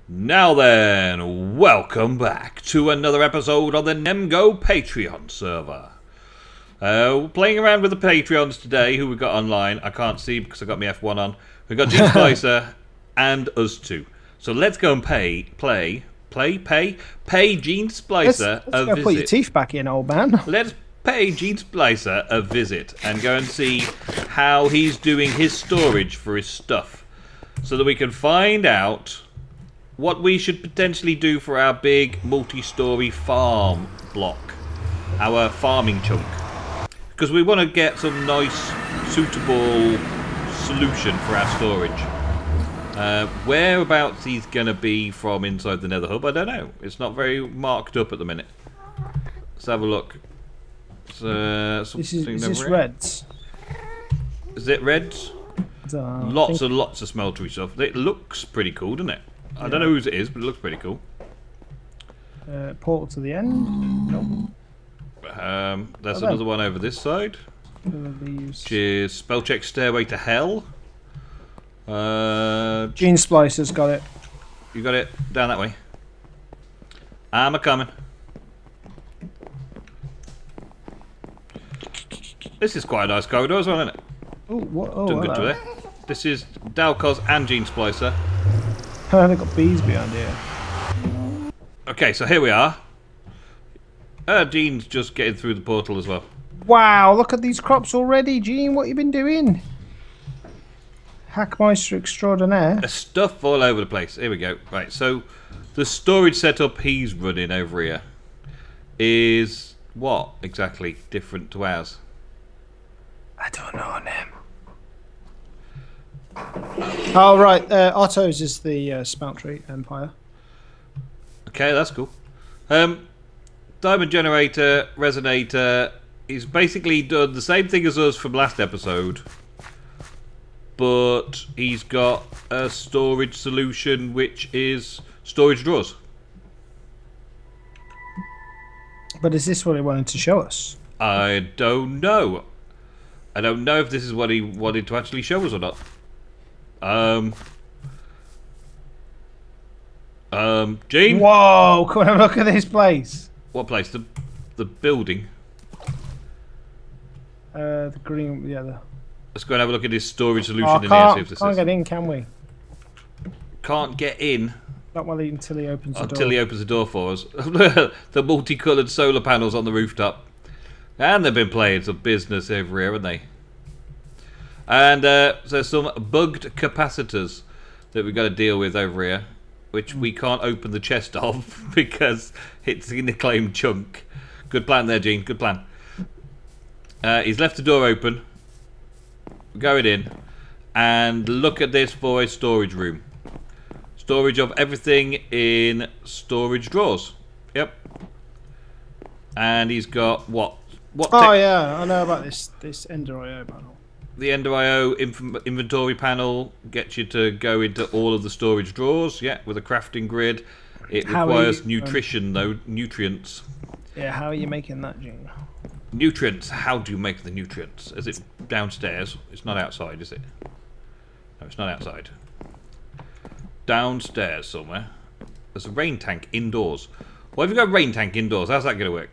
Now then, welcome back to another episode on the NemGo Patreon server. Playing around with the Patreons today, who we got online. I can't see because I got my F1 on. We got Gene Spicer and us two. So let's go and pay Gene Splicer let's a go visit. put your teeth back in, old man. Let's pay Gene Splicer a visit and go and see how he's doing his storage for his stuff, so that we can find out what we should potentially do for our big multi-story farm block, our farming chunk, because we want to get some nice, suitable solution for our storage. Whereabouts he's going to be from inside the Nether Hub, I don't know. It's not very marked up at the minute. Let's have a look. Is this reds? Is it reds? Lots and lots of smeltery stuff. It looks pretty cool, doesn't it? I don't know whose it is, but it looks pretty cool. Portal to the end? Nope. There's another one over this side. Which is spell check stairway to hell. Gene Splicer's got it. You got it down that way. I'm a coming. This is quite a nice corridor as well, isn't it? Ooh, what? Oh, Doing good to there. This is Dalcos and Gene Splicer. They've got bees behind here. Okay, so here we are. Gene's just getting through the portal as well. Wow, look at these crops already, Gene. What you been doing? Hackmeister extraordinaire. There's stuff all over the place. Here we go. Right, so the storage setup he's running over here is what exactly different to ours? I don't know, Nem. Oh, right. Otto's is the Smeltery Empire. Okay, that's cool. Diamond Generator, Resonator, he's basically done the same thing as us from last episode, but he's got a storage solution which is storage drawers. But is this what he wanted to show us? I don't know. I don't know if this is what he wanted to actually show us or not. Gene? Whoa, come and look at this place. What place? The building? The green, Let's go and have a look at this storage solution in here, see if this can't is. get in, can we? Can't get in Not well until he opens the door. until he opens the door for us. The multicoloured solar panels on the rooftop. And they've been playing some business over here, haven't they? And there's some bugged capacitors that we've got to deal with over here, which we can't open the chest of because it's in the claimed chunk. Good plan there, Gene. Good plan. He's left the door open. We're going in. And look at this for a storage room. Storage of everything in storage drawers. Yep. And he's got what? Oh yeah, I know about this Ender IO panel. The Ender IO inventory panel gets you to go into all of the storage drawers. Yeah, with a crafting grid. It requires nutrition though, nutrients. Yeah, how are you making that, Gene? Nutrients. How do you make the nutrients? Is it downstairs? It's not outside, is it? No, it's not outside. Downstairs somewhere. There's a rain tank indoors. Why have you got a rain tank indoors? How's that going to work?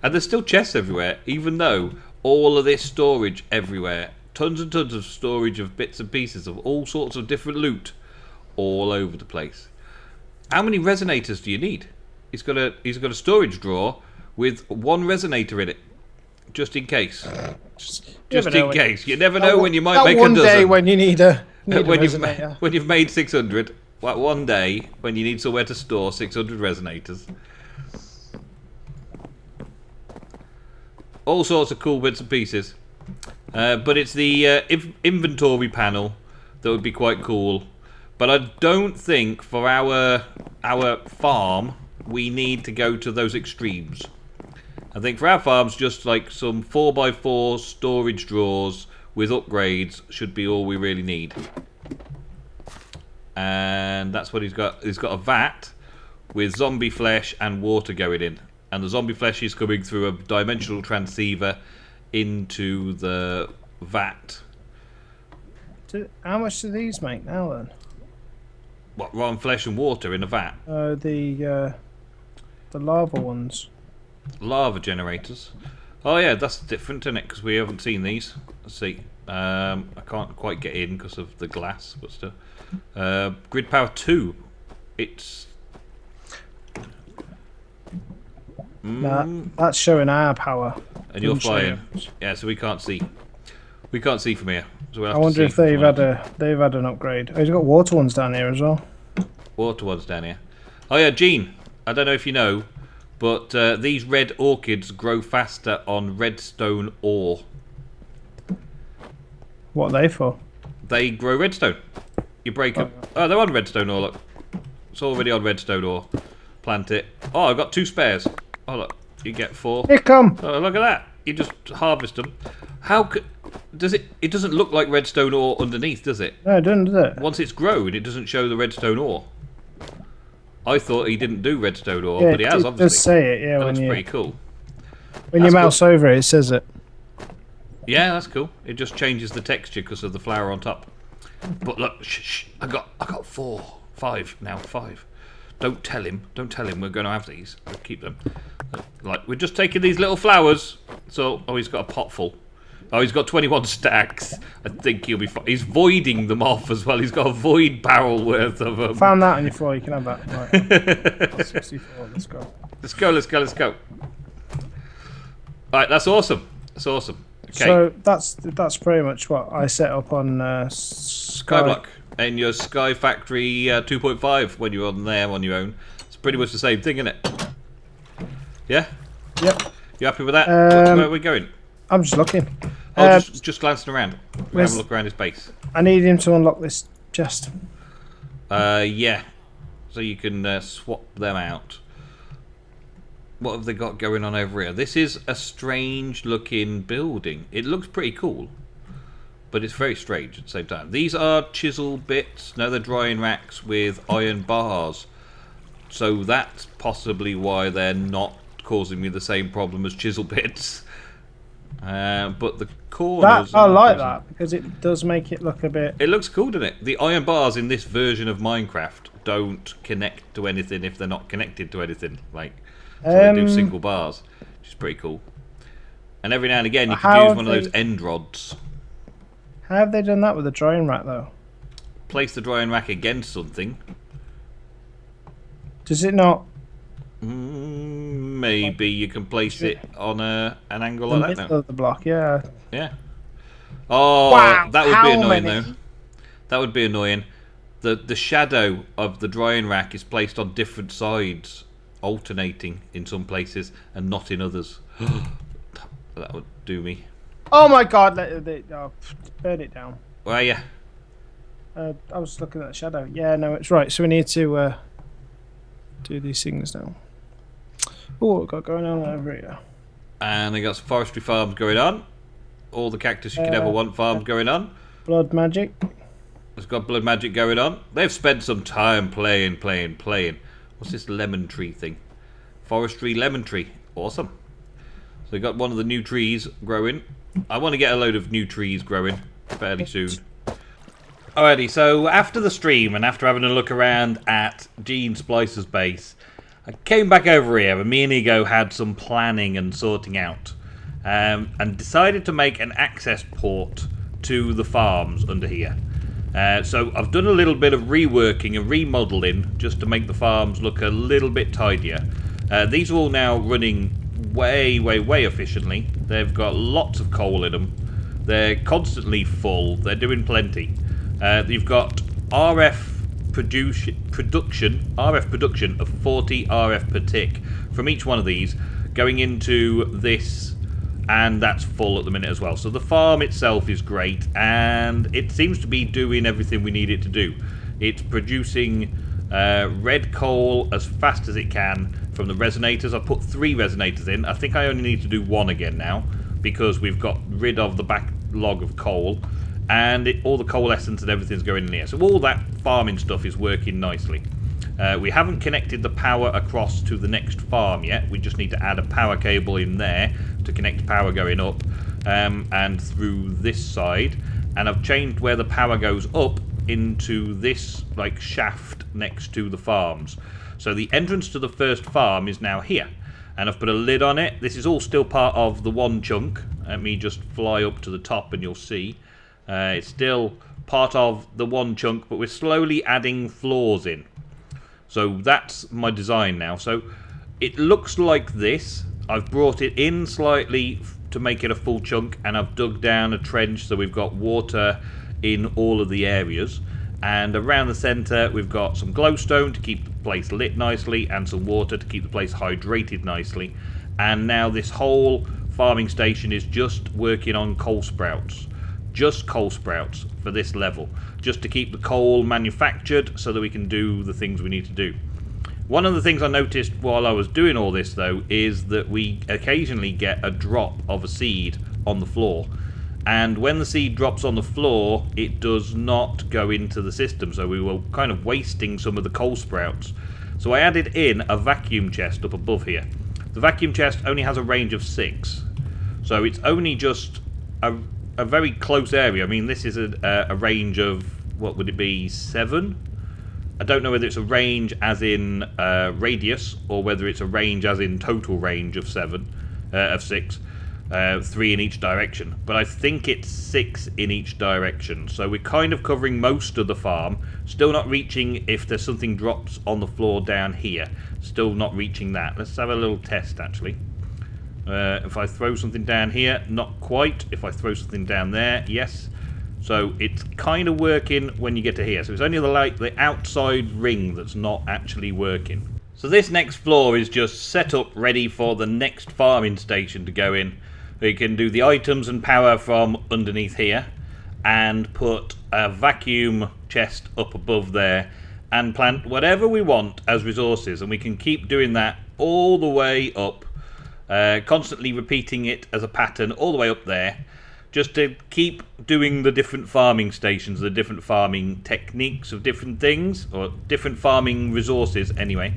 And there's still chests everywhere, even though all of this storage everywhere, tons and tons of storage of bits and pieces of all sorts of different loot all over the place. How many resonators do you need? He's got a storage drawer with one resonator in it, just in case. Just in case. You never know when you might make a dozen. One day when you need a resonator. When you've made 600, like one day when you need somewhere to store 600 resonators. All sorts of cool bits and pieces. But it's the inventory panel that would be quite cool. But I don't think for our farm we need to go to those extremes. I think for our farms, just like some 4x4 storage drawers with upgrades should be all we really need. And that's what he's got. He's got a vat with zombie flesh and water going in. And the zombie flesh is coming through a dimensional transceiver into the vat. How much do these make now then? What, rotten flesh and water in a vat? The lava ones. Lava generators. Oh yeah, that's different, isn't it? Because we haven't seen these. Let's see. I can't quite get in because of the glass, but still. Grid power 2. It's... Nah, that's showing our power. And you're Doesn't show flying. yours. Yeah, so we can't see. We can't see from here. So we'll I have to wonder see if from they've had an upgrade. Oh, he's got water ones down here as well. water ones down here. Oh yeah, Gene. I don't know if you know, but these red orchids grow faster on redstone ore. What are they for? They grow redstone. You break them. Oh, they're on redstone ore. Look, it's already on redstone ore. Plant it. Oh, I've got 2 spares. Oh look, you get 4. Here come. Oh, look at that. You just harvest them. How could... Does it... It doesn't look like redstone ore underneath, does it? No, it doesn't, does it? Once it's grown, it doesn't show the redstone ore. I thought he didn't do redstone ore, Yeah, but he has, it obviously. does say it, yeah. That When looks you pretty cool. when you mouse over it, it says it. Yeah, that's cool. It just changes the texture because of the flower on top. But look, shh, I got 4, 5 now, 5. Don't tell him. Don't tell him we're going to have these. We'll keep them. Like, we're just taking these little flowers. So, oh, he's got a pot full. Oh, he's got 21 stacks. I think he'll be fine. He's voiding them off as well. He's got a void barrel worth of them. Found that on your floor. You can have that. Right. 64. Let's go. Let's go, let's go, let's go. Alright, that's awesome. That's awesome. Okay. So that's pretty much what I set up on Skyblock and your Sky Factory 2.5 when you're on there on your own. It's pretty much the same thing, isn't it? Yeah? Yep. You happy with that? Where are we going? I'm just looking. Oh, just glancing around. We'll have a look around his base. I need him to unlock this chest. Yeah. So you can swap them out. What have they got going on over here? This is a strange looking building. It looks pretty cool, but it's very strange at the same time. These are chisel bits. No, they're drying racks with iron bars. So that's possibly why they're not causing me the same problem as chisel bits. But the corners... I like that because it does make it look a bit... It looks cool, doesn't it? The iron bars in this version of Minecraft don't connect to anything if they're not connected to anything. Like, so they do single bars, which is pretty cool. And every now and again you can use one of those end rods. How have they done that with the drying rack though? Place the drying rack against something. Does it not? Maybe you can place it on an angle The like that middle now. of the block, yeah. Yeah. Oh, Wow, that would be how annoying many? though. That would be annoying. The shadow of the drying rack is placed on different sides, alternating in some places and not in others. That would do me. Oh my god, burn it down. Well, yeah. I was looking at the shadow. Yeah, no, it's right. So we need to do these things now. Oh, what we've got going on over here? And they got some forestry farms going on. All the cactus you could ever want farms going on. Blood magic. It's got blood magic going on. They've spent some time playing. What's this lemon tree thing? Forestry lemon tree. Awesome. So we got one of the new trees growing. I want to get a load of new trees growing fairly soon. Alrighty, so after the stream and after having a look around at Gene Splicer's base, I came back over here and me and Ego had some planning and sorting out. And decided to make an access port to the farms under here. So I've done a little bit of reworking and remodeling just to make the farms look a little bit tidier. These are all now running way efficiently. They've got lots of coal in them. They're constantly full. They're doing plenty. You've got RF production of 40 RF per tick from each one of these going into this, and that's full at the minute as well. So the farm itself is great, and it seems to be doing everything we need it to do. It's producing red coal as fast as it can from the resonators. I put 3 resonators in. I think I only need to do 1 again now because we've got rid of the backlog of coal, and all the coalescence and everything's going in here. So all that farming stuff is working nicely. We haven't connected the power across to the next farm yet. We just need to add a power cable in there to connect power going up and through this side. and I've changed where the power goes up into this like shaft next to the farms. So the entrance to the first farm is now here, and I've put a lid on it. This is all still part of the one chunk. Let me just fly up to the top and you'll see it's still part of the one chunk, but we're slowly adding floors in. So that's my design now. So it looks like this. I've brought it in slightly to make it a full chunk, and I've dug down a trench so we've got water in all of the areas. And around the centre we've got some glowstone to keep the place lit nicely, and some water to keep the place hydrated nicely. And now this whole farming station is just working on coal sprouts. Just coal sprouts for this level, just to keep the coal manufactured so that we can do the things we need to do. One of the things I noticed while I was doing all this though is that we occasionally get a drop of a seed on the floor, and when the seed drops on the floor it does not go into the system, so we were kind of wasting some of the coal sprouts. So I added in a vacuum chest up above here. The vacuum chest only has a range of 6, so it's only just a very close area. I mean, this is a range of, what would it be, 7? I don't know whether it's a range as in radius, or whether it's a range as in total range of 6, 3 in each direction. But I think it's 6 in each direction. So we're kind of covering most of the farm. Still not reaching if there's something drops on the floor down here. Still not reaching that. Let's have a little test, actually. If I throw something down here, not quite. If I throw something down there, yes. So it's kind of working when you get to here. So it's only the outside ring that's not actually working. So this next floor is just set up ready for the next farming station to go in. We can do the items and power from underneath here, and put a vacuum chest up above there, and plant whatever we want as resources. And we can keep doing that all the way up. Constantly repeating it as a pattern all the way up there, just to keep doing the different farming stations, the different farming techniques of different things, or different farming resources anyway.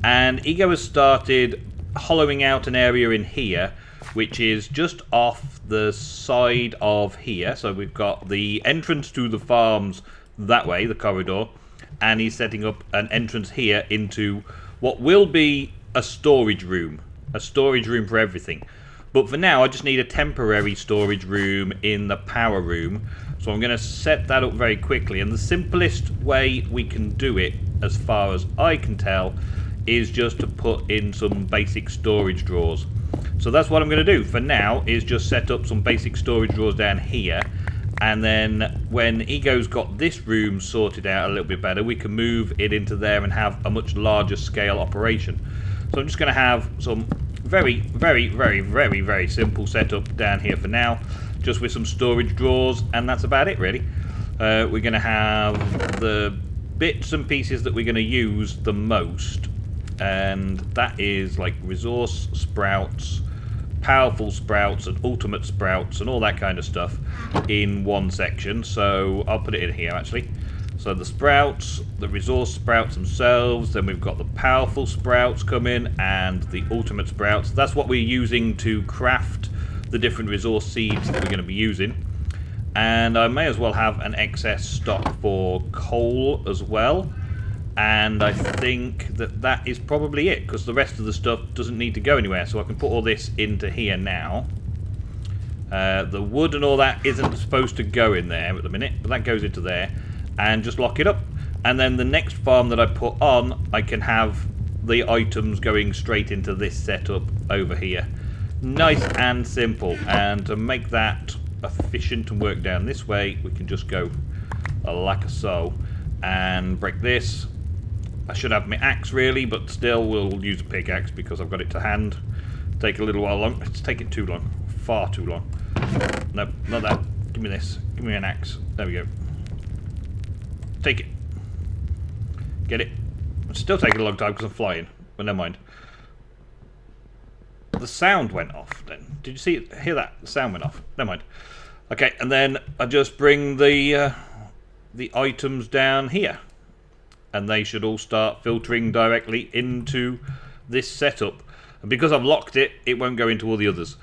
And Ego has started hollowing out an area in here, which is just off the side of here. So we've got the entrance to the farms that way, the corridor, and he's setting up an entrance here into what will be a storage room. A storage room for everything. But for now I just need a temporary storage room in the power room. So I'm going to set that up very quickly. And the simplest way we can do it, as far as I can tell, is just to put in some basic storage drawers. So that's what I'm going to do for now, is just set up some basic storage drawers down here. And then when Ego's got this room sorted out a little bit better, we can move it into there and have a much larger scale operation. So I'm just going to have some very simple setup down here for now, just with some storage drawers, and that's about it really. We're going to have the bits and pieces that we're going to use the most, and that is like resource sprouts, powerful sprouts and ultimate sprouts and all that kind of stuff in one section. So I'll put it in here actually. So the sprouts, the resource sprouts themselves, then we've got the powerful sprouts coming, and the ultimate sprouts. That's what we're using to craft the different resource seeds that we're going to be using. And I may as well have an excess stock for coal as well. And I think that that is probably it, because the rest of the stuff doesn't need to go anywhere. So I can put all this into here now. The wood and all that isn't supposed to go in there at the minute, but that goes into there. And just lock it up, and then the next farm that I put on, I can have the items going straight into this setup over here. Nice and simple. And to make that efficient and work down this way, we can just go like so and break this. I should have my axe really, but still we'll use a pickaxe because I've got it to hand. Take a little while long. It's taking too long, far too long. No, not that. Give me this. Give me an axe. There we go. Take it. Get it. It's still taking a long time because I'm flying. But never mind. The sound went off then. Did you see it? Hear that? The sound went off. Never mind. Okay, and then I just bring the items down here. And they should all start filtering directly into this setup. And because I've locked it, it won't go into all the others.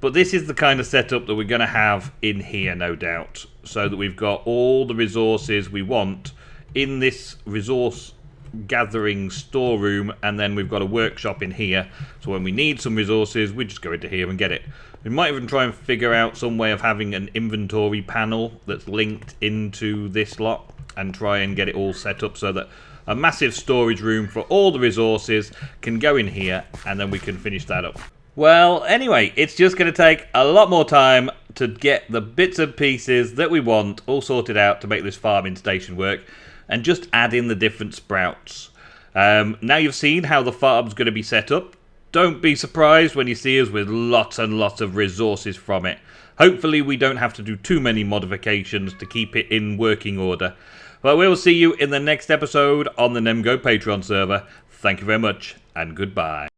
But this is the kind of setup that we're going to have in here, no doubt. so that we've got all the resources we want in this resource gathering storeroom, and then we've got a workshop in here, so when we need some resources we just go into here and get it. We might even try and figure out some way of having an inventory panel that's linked into this lot and try and get it all set up so that a massive storage room for all the resources can go in here, and then we can finish that up. Well, anyway, it's just going to take a lot more time to get the bits and pieces that we want all sorted out to make this farming station work, and just add in the different sprouts. Now you've seen how the farm's going to be set up. Don't be surprised when you see us with lots and lots of resources from it. Hopefully we don't have to do too many modifications to keep it in working order. But we'll see you in the next episode on the NemGo Patreon server. Thank you very much, and goodbye.